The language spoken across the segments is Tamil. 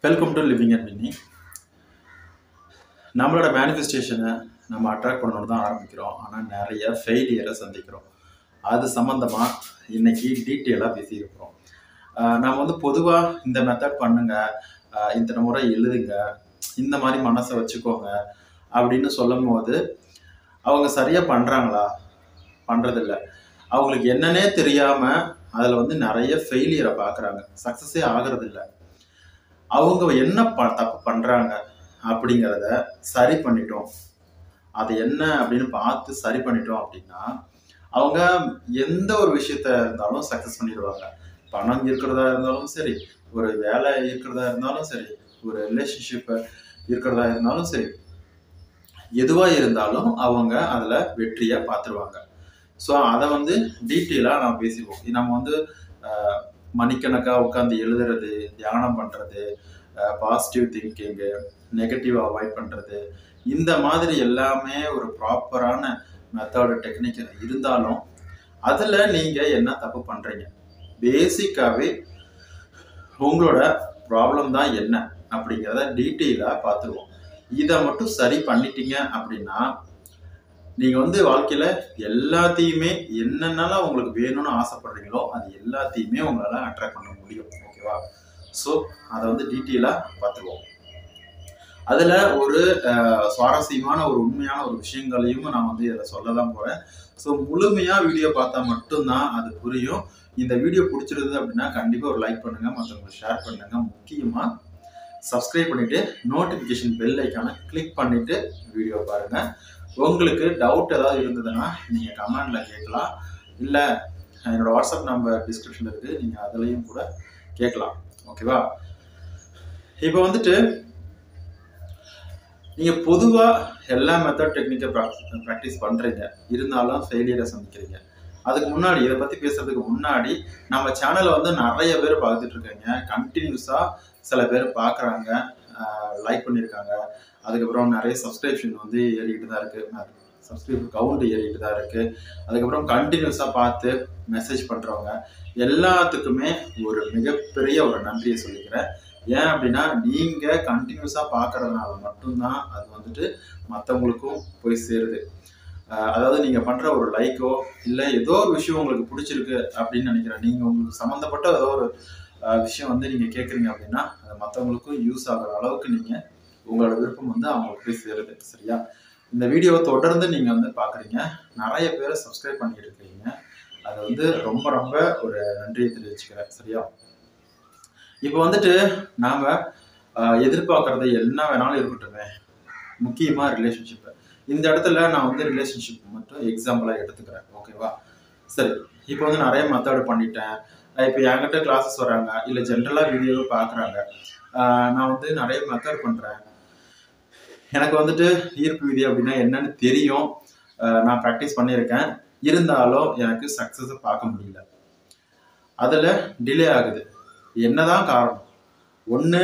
Welcome to living and winning. நம்மளோட மேனிஃபெஸ்டேஷனை நம்ம அட்ராக்ட் பண்ணணும் தான் ஆரம்பிக்கிறோம். ஆனால் நிறைய ஃபெயிலியரை சந்திக்கிறோம். அது சம்மந்தமாக இன்னைக்கு டீட்டெயிலாக பேசியிருக்கிறோம். நம்ம வந்து பொதுவாக இந்த மெத்தட் பண்ணுங்க, இத்தனை முறை எழுதுங்க, இந்த மாதிரி மனசை வச்சுக்கோங்க அப்படின்னு சொல்லும் போது அவங்க சரியாக பண்ணுறாங்களா? பண்ணுறதில்ல. அவங்களுக்கு என்னன்னே தெரியாமல் அதில் வந்து நிறைய ஃபெயிலியரை பார்க்குறாங்க. சக்ஸஸே ஆகிறதில்ல. அவங்க என்ன தப்பு பண்ணுறாங்க அப்படிங்கிறத சரி பண்ணிட்டோம், அது என்ன அப்படின்னு பார்த்து சரி பண்ணிட்டோம் அப்படின்னா அவங்க எந்த ஒரு விஷயத்த இருந்தாலும் சக்ஸஸ் பண்ணிடுவாங்க. பணம் இருக்கிறதா இருந்தாலும் சரி, ஒரு வேலை இருக்கிறதா இருந்தாலும் சரி, ஒரு ரிலேஷன்ஷிப் இருக்கிறதா இருந்தாலும் சரி, எதுவாக இருந்தாலும் அவங்க அதில் வெற்றியை பார்த்துருவாங்க. ஸோ அதை வந்து டீட்டெயிலாக நான் பேசிடுவோம். நம்ம வந்து மணிக்கணக்காக உட்காந்து எழுதுறது, தியானம் பண்ணுறது, பாசிட்டிவ் திங்கிங்கு, நெகட்டிவ் அவாய்ட் பண்ணுறது, இந்த மாதிரி எல்லாமே ஒரு ப்ராப்பரான மெத்தடு டெக்னிக் இருந்தாலும் அதில் நீங்கள் என்ன தப்பு பண்ணுறீங்க, பேசிக்காகவே உங்களோட ப்ராப்ளம் தான் என்ன அப்படிங்கிறத டீட்டெயிலாக பார்த்துருவோம். இதை மட்டும் சரி பண்ணிட்டீங்க அப்படின்னா நீங்கள் வந்து வாழ்க்கையில் எல்லாத்தையுமே என்னென்னலாம் உங்களுக்கு வேணும்னு ஆசைப்படுறீங்களோ அது எல்லாத்தையுமே உங்களால் அட்ராக்ட் பண்ண முடியும். ஓகேவா? ஸோ அதை வந்து டீட்டெயிலாக பார்த்துருவோம். அதில் ஒரு சுவாரஸ்யமான ஒரு உண்மையான ஒரு விஷயங்களையும் நான் வந்து இதில் சொல்ல தான் போகிறேன். ஸோ முழுமையாக வீடியோ பார்த்தா மட்டும்தான் அது புரியும். இந்த வீடியோ பிடிச்சிருது அப்படின்னா கண்டிப்பாக ஒரு லைக் பண்ணுங்கள், மற்றவங்களுக்கு ஷேர் பண்ணுங்கள். முக்கியமாக சப்ஸ்கிரைப் பண்ணிவிட்டு நோட்டிஃபிகேஷன் பெல் ஐக்கானை கிளிக் பண்ணிவிட்டு வீடியோ பாருங்கள். உங்களுக்கு டவுட் ஏதாவது இருந்ததுன்னா நீங்கள் கமெண்டில் கேட்கலாம். இல்லை என்னோடய வாட்ஸ்அப் நம்பர் டிஸ்கிரிப்ஷனில் இருக்குது, நீங்கள் அதுலேயும் கூட கேட்கலாம். ஓகேவா? இப்போ வந்துட்டு நீங்கள் பொதுவாக எல்லா மெத்தட் டெக்னிக்கை ப்ராக்டிஸ் பண்ணுறீங்க, இருந்தாலும் ஃபெயிலியரை சந்திக்கிறீங்க. அதுக்கு முன்னாடி இதை பற்றி பேசுறதுக்கு முன்னாடி நம்ம சேனலை வந்து நிறைய பேர் பார்த்துட்டு இருக்காங்க. கண்டினியூஸாக சில பேர் பார்க்குறாங்க, லைக் பண்ணியிருக்காங்க. அதுக்கப்புறம் நிறைய சப்ஸ்கிரிப்ஷன் வந்து ஏறிக்கிட்டு தான் இருக்குது, சப்ஸ்கிரைபர் கவுண்ட் ஏறிக்கிட்டு தான் இருக்குது. அதுக்கப்புறம் கண்டினியூஸாக பார்த்து மெசேஜ் பண்ணுறவங்க எல்லாத்துக்குமே ஒரு மிகப்பெரிய ஒரு நன்றியை சொல்லிக்கிறேன். ஏன் அப்படின்னா நீங்கள் கண்டினியூஸாக பார்க்கறதுனால மட்டும்தான் அது வந்துட்டு மற்றவங்களுக்கும் போய் சேருது. அதாவது நீங்கள் பண்ணுற ஒரு லைக்கோ இல்லை ஏதோ ஒரு விஷயம் உங்களுக்கு பிடிச்சிருக்கு அப்படின்னு நினைக்கிறேன், நீங்கள் உங்களுக்கு சம்மந்தப்பட்ட ஏதோ ஒரு விஷயம் வந்து நீங்கள் கேட்குறீங்க அப்படின்னா அது மற்றவங்களுக்கும் யூஸ் ஆகிற அளவுக்கு நீங்கள் உங்களோட விருப்பம் வந்து அவங்களுக்கு போய் சேருது. சரியா? இந்த வீடியோவை தொடர்ந்து நீங்கள் வந்து பார்க்குறீங்க, நிறைய பேரை சப்ஸ்கிரைப் பண்ணிட்டு இருக்கீங்க. அது வந்து ரொம்ப ரொம்ப ஒரு நன்றியை தெரிவிச்சுக்கிறேன். சரியா? இப்போ வந்துட்டு நாம் எதிர்பார்க்குறது என்ன வேணாலும் இருக்கட்டுமே, முக்கியமாக ரிலேஷன்ஷிப்பு. இந்த இடத்துல நான் வந்து ரிலேஷன்ஷிப் மட்டும் எக்ஸாம்பிளாக எடுத்துக்கிறேன். ஓகேவா? சரி, இப்போ வந்து நிறைய மெத்தடு பண்ணிட்டேன். இப்போ என்கிட்ட கிளாஸஸ் வராங்க, இல்லை ஜென்ரலாக வீடியோவை பார்க்குறாங்க. நான் வந்து நிறைய மெத்தட் பண்ணுறேன். எனக்கு வந்துட்டு ஈர்ப்பு விதி அப்படின்னா என்னன்னு தெரியும், நான் ப்ராக்டிஸ் பண்ணியிருக்கேன். இருந்தாலும் எனக்கு சக்ஸஸை பார்க்க முடியல, அதில் டிலே ஆகுது. என்னதான் காரணம்? ஒன்று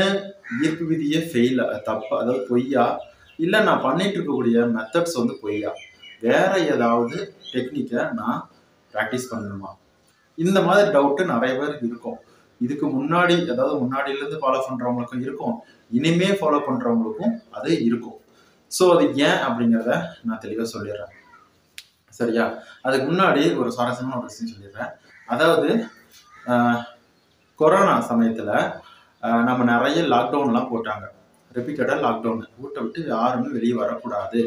ஈர்ப்பு விதியே ஃபெயில், தப்பு, அதாவது பொய்யா, இல்லை நான் பண்ணிட்டு இருக்கக்கூடிய மெத்தட்ஸ் வந்து பொய்யா, வேற ஏதாவது டெக்னிக்கை நான் ப்ராக்டிஸ் பண்ணணுமா? இந்த மாதிரி டவுட்டு நிறைய பேருக்கு இருக்கும். இதுக்கு முன்னாடி, அதாவது முன்னாடியிலேருந்து ஃபாலோ பண்ணுறவங்களுக்கும் இருக்கும், இனிமே ஃபாலோ பண்ணுறவங்களுக்கும் அது இருக்கும். ஸோ அது ஏன் அப்படிங்கிறத நான் தெளிவாக சொல்லிடுறேன். சரியா? அதுக்கு முன்னாடி ஒரு சுவாரஸ்யமான ஒரு விஷயம் சொல்லிடுறேன். அதாவது கொரோனா சமயத்தில் நம்ம நிறைய லாக்டவுன்லாம் போட்டாங்க, ரிப்பீட்டடாக லாக்டவுன், வீட்டை விட்டு யாருமே வெளியே வரக்கூடாது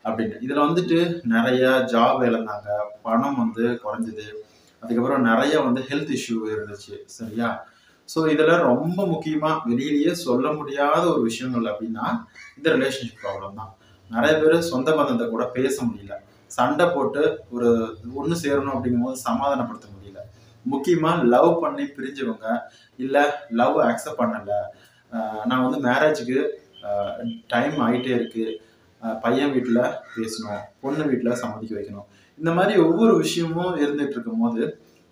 அப்படின்னு. இதில் வந்துட்டு நிறைய ஜாப் இழந்தாங்க, பணம் வந்து குறைஞ்சிது, அதுக்கப்புறம் நிறைய வந்து ஹெல்த் இஷ்யூ இருந்துச்சு. சரியா? ஸோ இதில் ரொம்ப முக்கியமாக வெளியிலேயே சொல்ல முடியாத ஒரு விஷயங்கள் அப்படின்னா இந்த ரிலேஷன்ஷிப் ப்ராப்ளம் தான். நிறைய பேர் சொந்த பந்தத்தை கூட பேச முடியல, சண்டை போட்டு ஒரு ஒன்று சேரணும் அப்படிங்கும்போது சமாதானப்படுத்த முடியல. முக்கியமாக லவ் பண்ணி பிரிஞ்சவங்க, இல்லை லவ் அக்செப்ட் பண்ணலை, நான் வந்து மேரேஜுக்கு டைம் ஆகிட்டே இருக்குது, பையன் வீட்டில் பேசணும், பொண்ணு வீட்டில் சம்மதிக்க வைக்கணும், இந்த மாதிரி ஒவ்வொரு விஷயமும் இருந்துகிட்டு இருக்கும் போது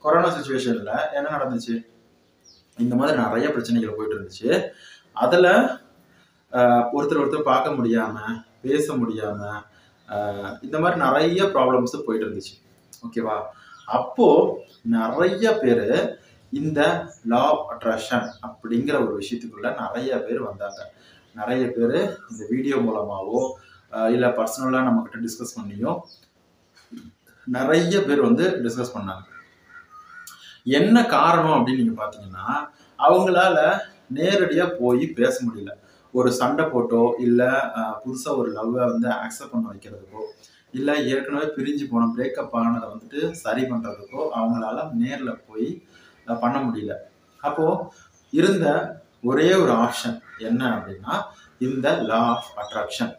கொரோனா சுச்சுவேஷனில் என்ன நடந்துச்சு? இந்த மாதிரி நிறைய பிரச்சனைகள் போயிட்டு இருந்துச்சு. அதில் ஒருத்தர் பார்க்க முடியாமல், பேச முடியாமல், இந்த மாதிரி நிறைய ப்ராப்ளம்ஸு போயிட்டு இருந்துச்சு. ஓகேவா? அப்போது நிறைய பேர் இந்த லா ஆஃப் அட்ராக்ஷன் அப்படிங்கிற ஒரு விஷயத்துக்குள்ள நிறைய பேர் வந்தாங்க. நிறைய பேர் இந்த வீடியோ மூலமாவோ இல்லை பர்சனலாக நம்மக்கிட்ட டிஸ்கஸ் பண்ணியோ நிறைய பேர் வந்து டிஸ்கஸ் பண்ணாங்க. என்ன காரணம் அப்படின்னு நீங்கள் பார்த்தீங்கன்னா, அவங்களால நேரடியாக போய் பேச முடியல. ஒரு சண்டை போட்டோ இல்லை புதுசாக ஒரு லவ்வை வந்து அக்செப்ட் பண்ண வைக்கிறதுக்கோ இல்லை ஏற்கனவே பிரிஞ்சு போன பிரேக்கப் ஆனதை வந்துட்டு சரி பண்ணுறதுக்கோ அவங்களால நேரில் போய் பண்ண முடியல. அப்போது இருந்த ஒரே ஒரு ஆப்ஷன் என்ன அப்படின்னா இந்த லா ஆஃப் அட்ராக்ஷன்.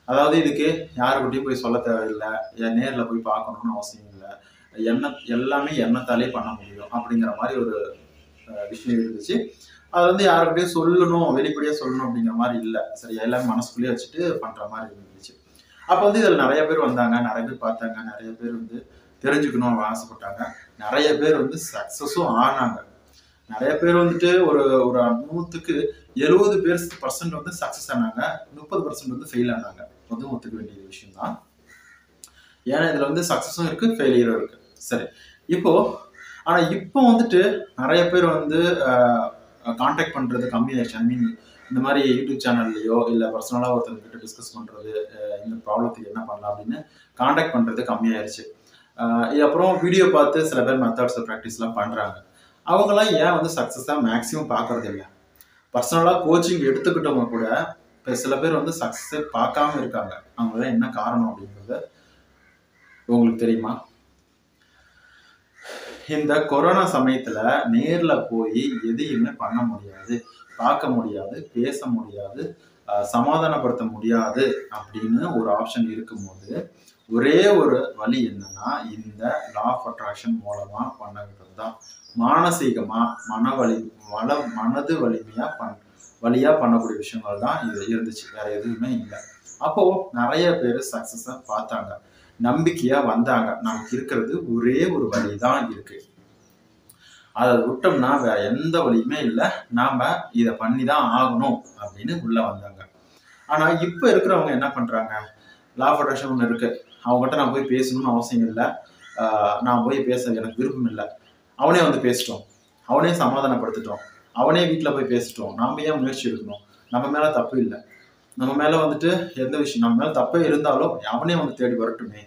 அதாவது இதுக்கு யாருக்கிட்டையும் போய் சொல்ல தேவையில்லை, நேரில் போய் பார்க்கணும்னு அவசியம் இல்லை, எல்லாமே எண்ணத்தாலே பண்ண முடியும் அப்படிங்கிற மாதிரி ஒரு விஷயம் இருந்துச்சு. அது வந்து யாருக்கிட்டையும் சொல்லணும், வெளிப்படையாக சொல்லணும் அப்படிங்கிற மாதிரி இல்லை. சரி, எல்லாமே மனசுக்குள்ளேயே வச்சுட்டு பண்ணுற மாதிரி இருந்துச்சு. அப்போ வந்து இதில் நிறைய பேர் வந்தாங்க, நிறைய பேர் பார்த்தாங்க, நிறைய பேர் வந்து தெரிஞ்சுக்கணும் ஆசைப்பட்டாங்க, நிறைய பேர் வந்து சக்ஸஸும் ஆனாங்க. நிறைய பேர் வந்துட்டு ஒரு ஒரு 100க்கு 70% வந்து சக்ஸஸ் ஆனாங்க, 30% வந்து ஃபெயில் ஆனாங்க. அதுவும் ஒத்துக்க வேண்டிய விஷயம் தான். ஏன்னா இதில் வந்து சக்ஸஸும் இருக்குது, ஃபெயிலியரும் இருக்குது. சரி, ஆனால் இப்போ வந்துட்டு நிறைய பேர் வந்து கான்டாக்ட் பண்ணுறது கம்மியாயிடுச்சு. ஐ மீன் இந்த மாதிரி யூடியூப் சேனல்லையோ இல்லை பர்சனலாக ஒருத்தர்கிட்ட டிஸ்கஸ் பண்ணுறது, இந்த ப்ராப்ளத்துக்கு என்ன பண்ணலாம் அப்படின்னு கான்டாக்ட் பண்ணுறது கம்மியாயிருச்சு. அப்புறம் வீடியோ பார்த்து சில பேர் மெத்தட்ஸ் ப்ராக்டிஸ்லாம் பண்ணுறாங்க. அவங்களாம் ஏன் வந்து சக்ஸஸாக மேக்ஸிமம் பார்க்கறது இல்லை? பர்சனலாக கோச்சிங் எடுத்துக்கிட்டவங்க கூட இப்போ சில பேர் வந்து சக்ஸஸே பார்க்காம இருக்காங்க. அவங்களாம் என்ன காரணம் அப்படிங்கிறது உங்களுக்கு தெரியுமா? இந்த கொரோனா சமயத்துல நேர்ல போய் எதையுமே பண்ண முடியாது, பார்க்க முடியாது, பேச முடியாது, சமாதானப்படுத்த முடியாது அப்படின்னு ஒரு ஆப்ஷன் இருக்கும்போது ஒரே ஒரு வழி என்னன்னா இந்த லா ஆஃப் அட்ராக்ஷன் மூலமா பண்ணுறது தான். மானசீகமா மனது வழியா பண்ணக்கூடிய விஷயங்கள் தான் இது இருந்துச்சு, வேற எதுவுமே இல்லை. அப்போ நிறைய பேர் சக்சஸா பார்த்தாங்க, நம்பிக்கையா வந்தாங்க. நமக்கு இருக்கிறது ஒரே ஒரு வழி தான் இருக்கு, அதை விட்டோம்னா வேற எந்த வழியுமே இல்லை, நாம இதை பண்ணி தான் ஆகணும் அப்படின்னு உள்ள வந்தாங்க. ஆனா இப்ப இருக்கிறவங்க என்ன பண்றாங்க, லா ஆஃப் அட்ராக்ஷன் ஒன்று இருக்கு, அவங்ககிட்ட நான் போய் பேசணும்னு அவசியம் இல்லை, நான் போய் பேச எனக்கு விருப்பம் இல்லை, அவனே வந்து பேசிட்டோம், அவனே சமாதானப்படுத்திட்டோம், அவனே வீட்டில் போய் பேசிட்டோம், நாம ஏன் முயற்சி எடுக்கணும், நம்ம மேல தப்பு இல்லை, நம்ம மேல வந்துட்டு எந்த விஷயம் நம்ம மேல தப்பே இருந்தாலும் அவனே வந்து தேடி வரட்டுமே,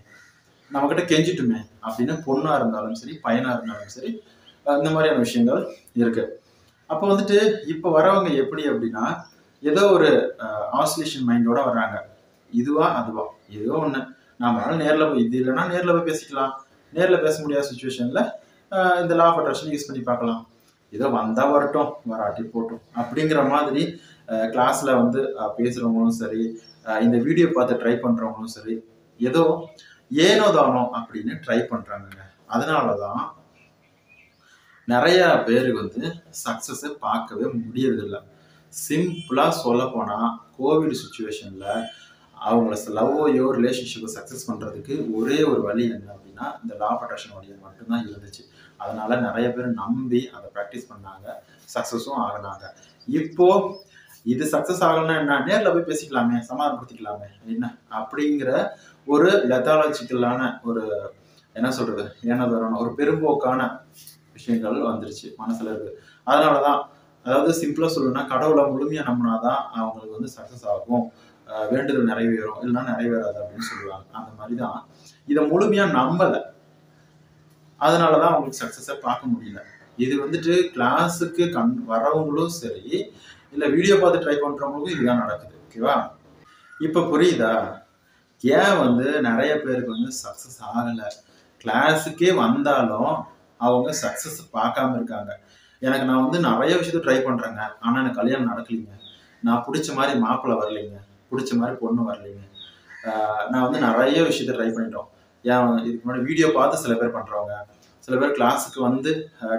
நம்ம கிட்ட கெஞ்சிட்டுமே அப்படின்னு பொண்ணா இருந்தாலும் சரி பையனா இருந்தாலும் சரி இந்த மாதிரியான விஷயங்கள் இருக்கு. அப்போ வந்துட்டு இப்போ வரவங்க எப்படி அப்படின்னா ஏதோ ஒரு ஆசிலேஷன் மைண்டோட வர்றாங்க, இதுவா அதுவா ஏதோ ஒன்று, நாம நேரில் போய் இது இல்லைன்னா நேரில் போய் பேசிக்கலாம், நேரில் பேச முடியாத சுச்சுவேஷன்ல இந்த லா ஆஃப் அட்ராக்ஷன் யூஸ் பண்ணி பார்க்கலாம், ஏதோ வந்தா வரட்டும் வராட்டி போட்டும் அப்படிங்கிற மாதிரி கிளாஸ்ல வந்து பேசுறவங்களும் சரி, இந்த வீடியோ பார்த்து ட்ரை பண்றவங்களும் சரி, ஏதோ ஏனோ தானோ அப்படின்னு ட்ரை பண்றாங்க. அதனாலதான் நிறைய பேருக்கு வந்து சக்சஸ் பார்க்கவே முடியறதில்லை. சிம்பிளா சொல்ல போனா கோவிட் சுச்சுவேஷன்ல அவங்கள லவ்வையோ ரிலேஷன்ஷிப்பை சக்சஸ் பண்றதுக்கு ஒரே ஒரு வழி என்ன அப்படின்னா இந்த லா ஆஃப் அட்ராக்ஷன் வழியை மட்டும்தான் இருந்துச்சு. அதனால நிறைய பேர் நம்பி அதை ப்ராக்டிஸ் பண்ணாங்க, சக்சஸும் ஆகினாங்க. இப்போ இது சக்சஸ் ஆகணும்னா என்ன, நேரில் போய் பேசிக்கலாமே, சமாதானப்படுத்திக்கலாமே என்ன அப்படிங்கிற ஒரு லெத்தாலஜிக்கலான ஒரு என்ன சொல்றது ஏனதான ஒரு பெரும்போக்கான விஷயங்கள் வந்துருச்சு மனசுல இருக்கு. அதனாலதான் அதாவது சிம்பிளா சொல்லணும்னா கடவுளை முழுமையா நம்பினாதான் அவங்களுக்கு வந்து சக்சஸ் ஆகும், வேண்டுதல் நிறைவேறும், இல்லைன்னா நிறைவேறாது அப்படின்னு சொல்லுவாங்க. அந்த மாதிரிதான் இதை முழுமையா நம்பல, அதனாலதான் அவங்களுக்கு சக்சஸை பார்க்க முடியல. இது வந்துட்டு கிளாஸுக்கு வரவங்களும் சரி இல்ல வீடியோ பார்த்து ட்ரை பண்றவங்களுக்கும் இதுதான் நடக்குது. ஓகேவா? இப்ப புரியுதா ஏன் வந்து நிறைய பேருக்கு வந்து சக்சஸ் ஆகல? கிளாஸுக்கே வந்தாலும் அவங்க சக்சஸ் பார்க்காம இருக்காங்க. நான் வந்து நிறைய விஷயத்த ட்ரை பண்றேங்க, ஆனா எனக்கு கல்யாணம் நடக்கலைங்க, நான் பிடிச்ச மாதிரி மாப்பிள்ளை வரலைங்க, பிடிச்ச மாதிரி பொண்ணு வரலைங்க, நான் வந்து நிறைய விஷயத்த ட்ரை பண்ணிட்டோம். ஏன் இதுக்கு முன்னாடி வீடியோ பார்த்து சில பேர் பண்றவங்க, சில பேர் கிளாஸுக்கு வந்து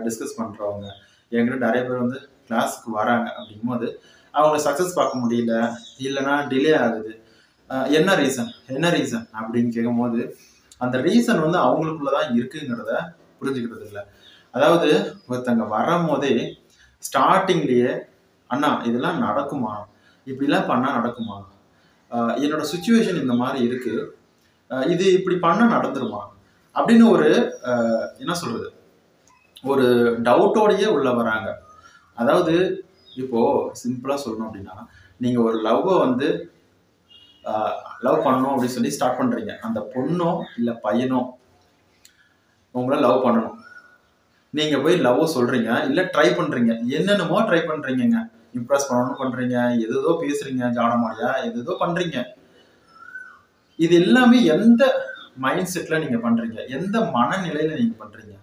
டிஸ்கஸ் பண்றவங்க, என்கிட்ட நிறைய பேர் வந்து கிளாஸுக்கு வராங்க. அப்படிங்கும்போது அவங்க சக்சஸ் பார்க்க முடியல, இல்லைன்னா டிலே ஆகுது. என்ன ரீசன் அப்படின்னு கேட்கும்போது அந்த ரீசன் வந்து அவங்களுக்குள்ளதான் இருக்குங்கிறத புரிஞ்சுக்கிறது இல்லை. அதாவது ஒருத்தங்க வரும் போதே ஸ்டார்டிங்லயே அண்ணா இதெல்லாம் நடக்குமா, இப்படிலாம் பண்ணா நடக்குமா, என்னோட சுச்சுவேஷன் இந்த மாதிரி இருக்கு, இது இப்படி பண்ண நடந்துருமா அப்படின்னு ஒரு என்ன சொல்றது ஒரு டவுட்டோடையே உள்ள வராங்க. அதாவது இப்போ சிம்பிளா சொல்லணும் அப்படின்னா, நீங்க ஒரு லவ்வை வந்து லவ் பண்ணணும் அப்படின்னு சொல்லி ஸ்டார்ட் பண்றீங்க. அந்த பொண்ணோ இல்ல பையனோ உங்களை லவ் பண்ணணும். நீங்க போய் லவ் சொல்றீங்க, இல்ல ட்ரை பண்றீங்க. என்னென்னமோ ட்ரை பண்றீங்கங்க. இம்ப்ரெஸ் பண்ணணும்னு பண்றீங்க, எதோ பேசுறீங்க, ஜாடமாடியா எதோ பண்றீங்க. இது எல்லாமே எந்த மைண்ட் செட்ல நீங்க பண்றீங்க, எந்த மனநிலையில நீங்க பண்றீங்க?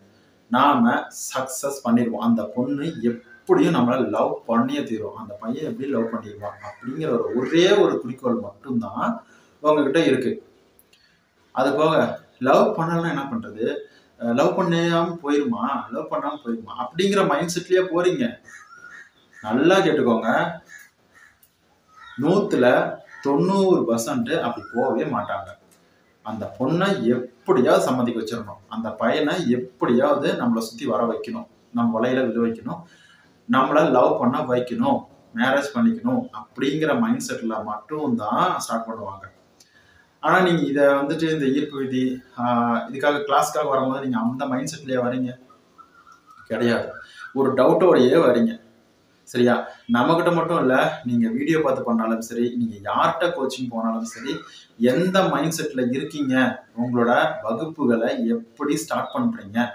நாம சக்சஸ் பண்ணிடுவோம். அந்த பொண்ணு எப்படியும் நம்மள லவ் பண்ணியே தீரும். அந்த பையன் எப்படி லவ் பண்ணிடுவான் அப்படிங்கிற ஒரே ஒரு குறிக்கோள் மட்டும்தான் உங்ககிட்ட இருக்கு. அது போக லவ் பண்ணலன்னா என்ன பண்றது? லவ் பண்ணாம போயிருமா, லவ் பண்ணாம போயிருமா அப்படிங்கிற மைண்ட் செட்லயே போறீங்க. நல்லா கேட்டுக்கோங்க, 100ல 90% அப்படி போகவே மாட்டாங்க. அந்த பொண்ணை எப்படியாவது சம்மதிக்க வச்சிடணும். அந்த பையனை எப்படியாவது நம்மளை சுத்தி வர வைக்கணும், நம்ம வலையில விழ வைக்கணும், நம்மள லவ் பண்ண வைக்கணும், மேரேஜ் பண்ணிக்கணும் அப்படிங்கிற மைண்ட் செட்ல மட்டும் தான் ஸ்டார்ட் பண்ணுவாங்க. ஆனா நீங்க இதை வந்துட்டு இந்த ஈர்ப்பு விதி இதுக்காக கிளாஸ்க்காக வரும்போது நீங்க அந்த மைண்ட் செட்லயே வரீங்க கிடையாது. ஒரு டவுட்டோடையே வரீங்க. சரியா? நம்மகிட்ட மட்டும் இல்ல, நீங்க வீடியோ பார்த்து பண்ணாலும் சரி, நீங்க யார்கிட்ட கோச்சிங் போனாலும் சரி, எந்த மைண்ட் செட்ல இருக்கீங்க, உங்களோட வகுப்புகளை எப்படி ஸ்டார்ட் பண்றீங்க,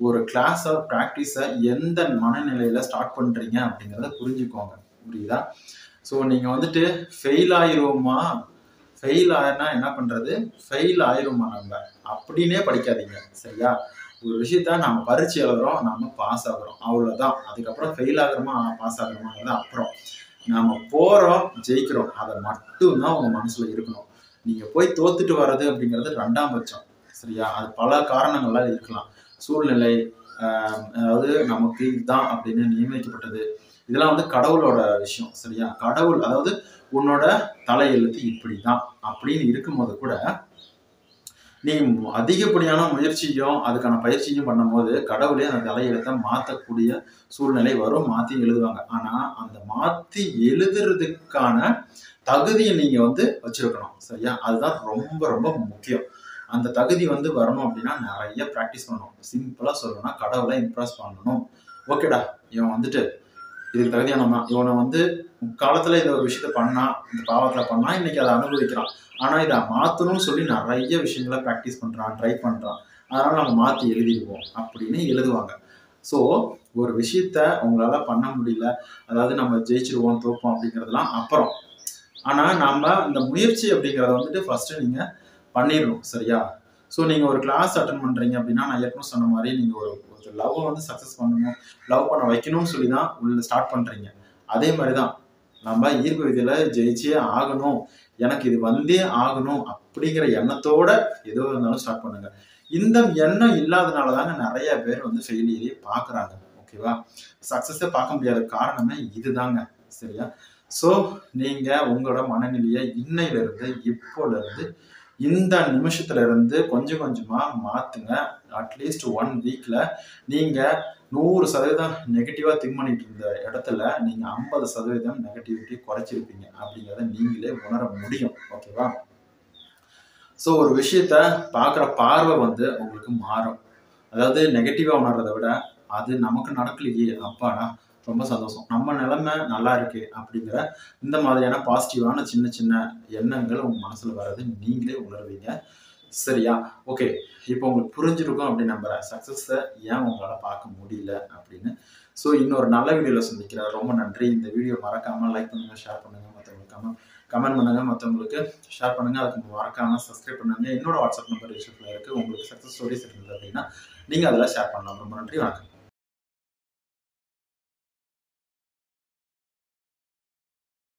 ஒரு கிளாஸ பிராக்டிஸ எந்த மனநிலையில ஸ்டார்ட் பண்றீங்க அப்படிங்கிறத புரிஞ்சுக்கோங்க. புரியுதா? ஸோ நீங்க வந்துட்டு ஃபெயில் ஆயிருவோமா, ஃபெயில் ஆயினா என்ன பண்றது, ஃபெயில் ஆயிருமா நம்ம அப்படின்னே படிக்காதீங்க. சரியா? ஒரு விஷயத்த நம்ம பரீட்சை எழுதுறோம், நம்ம பாஸ் ஆகுறோம், அவ்வளவுதான். அதுக்கப்புறம் ஃபெயில் ஆகுறோமா பாஸ் ஆகுறோமாங்கிறது அப்புறம். நாம போறோம், ஜெயிக்கிறோம், அதை மட்டும்தான் உங்க மனசுல இருக்கணும். நீங்க போய் தோத்துட்டு வர்றது அப்படிங்கிறது 2ஆம் பட்சம். சரியா? அது பல காரணங்களால் இருக்கலாம். சூழ்நிலை, அதாவது நமக்கு இதுதான் அப்படின்னு நியமிக்கப்பட்டது, இதெல்லாம் வந்து கடவுளோட விஷயம். சரியா? கடவுள் அதாவது உன்னோட தலையெழுத்து இப்படிதான் அப்படின்னு இருக்கும்போது கூட நீ அதிகப்படியான முயற்சியும் அதுக்கான பயிற்சியும் பண்ணும்போது கடவுளே அந்த தலையெழுத்தை மாற்றக்கூடிய சூழ்நிலை வரும், மாற்றி எழுதுவாங்க. ஆனா அந்த மாற்றி எழுதுறதுக்கான தகுதியை நீங்க வந்து வச்சிருக்கணும். சரியா? அதுதான் ரொம்ப ரொம்ப முக்கியம். அந்த தகுதி வந்து வரணும் அப்படின்னா நிறைய ப்ராக்டிஸ் பண்ணணும். சிம்பிளா சொல்லணும்னா கடவுளை இம்ப்ரெஸ் பண்ணணும். ஓகேடா, இவன் வந்துட்டு இதுக்கு தகுதியானவன், இவனை வந்து காலத்துல இந்த ஒரு விஷயத்த பண்ணா, இந்த பாவத்துல பண்ணா, இன்னைக்கு அதை அனுபவிக்கிறான். ஆனா இதை மாத்தணும்னு சொல்லி நிறைய விஷயங்களை ப்ராக்டிஸ் பண்றான், ட்ரை பண்றான், அதனால நம்ம மாத்தி எழுதிடுவோம் அப்படின்னு எழுதுவாங்க. ஸோ ஒரு விஷயத்த உங்களால பண்ண முடியல, அதாவது நம்ம ஜெயிச்சிருவோம் தோப்போம் அப்படிங்கிறதுலாம் அப்புறம். ஆனா நாம இந்த முயற்சி அப்படிங்கிறத வந்துட்டு ஃபர்ஸ்ட் நீங்க பண்ணிடணும். சரியா? ஸோ நீங்க ஒரு கிளாஸ் அட்டன் பண்றீங்க அப்படின்னா, நான் ஏற்கனவே சொன்ன மாதிரி நீங்க ஒரு லவ் வந்து சக்சஸ் பண்ணணும், லவ் பண்ண வைக்கணும்னு சொல்லி தான் உள்ள ஸ்டார்ட் பண்றீங்க. அதே மாதிரிதான் நம்ம ஈர்ப்பு விதியில ஜெயிச்சே ஆகணும், எனக்கு இது வந்தே ஆகணும் அப்படிங்கிற எண்ணத்தோட எதோ இருந்தாலும் ஸ்டார்ட் பண்ணுங்க. இந்த எண்ணம் இல்லாதனால தாங்க நிறைய பேர் வந்து ஃபெயிலியரே பார்க்குறாங்க. ஓகேவா? சக்சஸை பார்க்க முடியாத காரணமே இதுதாங்க. சரியா? ஸோ நீங்க உங்களோட மனநிலையை இன்னையில இருந்து, இப்போல இருந்து, இந்த நிமிஷத்துல இருந்து கொஞ்சம் கொஞ்சமா மாத்துங்க. அட்லீஸ்ட் 1 வீக்ல நீங்க 100% நெகட்டிவா திங்க் பண்ணிட்டு இருந்த இடத்துல நீங்க 50% நெகட்டிவிட்டி குறைச்சிருப்பீங்க அப்படிங்கிறத நீங்களே உணர முடியும். ஓகேவா? ஸோ ஒரு விஷயத்த பார்க்குற பார்வை வந்து உங்களுக்கு மாறும். அதாவது நெகட்டிவா உணர்றதை விட அது நமக்கு நடக்கலையே, அப்பாடா ரொம்ப சந்தோஷம், நம்ம நிலைமை நல்லா இருக்கு அப்படிங்கிற இந்த மாதிரியான பாசிட்டிவான சின்ன சின்ன எண்ணங்கள் உங்க மனசுல வர்றது நீங்களே உணர்வீங்க. சரியா? ஓகே, இப்போ உங்களுக்கு புரிஞ்சிருக்கும் அப்படின்னு நம்புறேன், சக்சஸை ஏன் உங்களால பார்க்க முடியல அப்படின்னு. ஸோ இன்னொரு நல்ல வீடியோல சந்திக்கிறேன். ரொம்ப நன்றி. இந்த வீடியோ மறக்காம லைக் பண்ணுங்க, ஷேர் பண்ணுங்க, மற்றவங்களுக்கு கமெண்ட் பண்ணுங்க, மற்றவங்களுக்கு ஷேர் பண்ணுங்க. அதுக்கு மறக்காம சப்ஸ்கிரைப் பண்ணுங்க. என்னோட வாட்ஸ்அப் நம்பர் டிஸ்கிரிப்ஷன்ல இருக்கு. உங்களுக்கு சக்சஸ் ஸ்டோரிஸ் இருந்தது அப்படின்னா நீங்க அதில் ஷேர் பண்ணலாம். ரொம்ப நன்றி, வணக்கம்.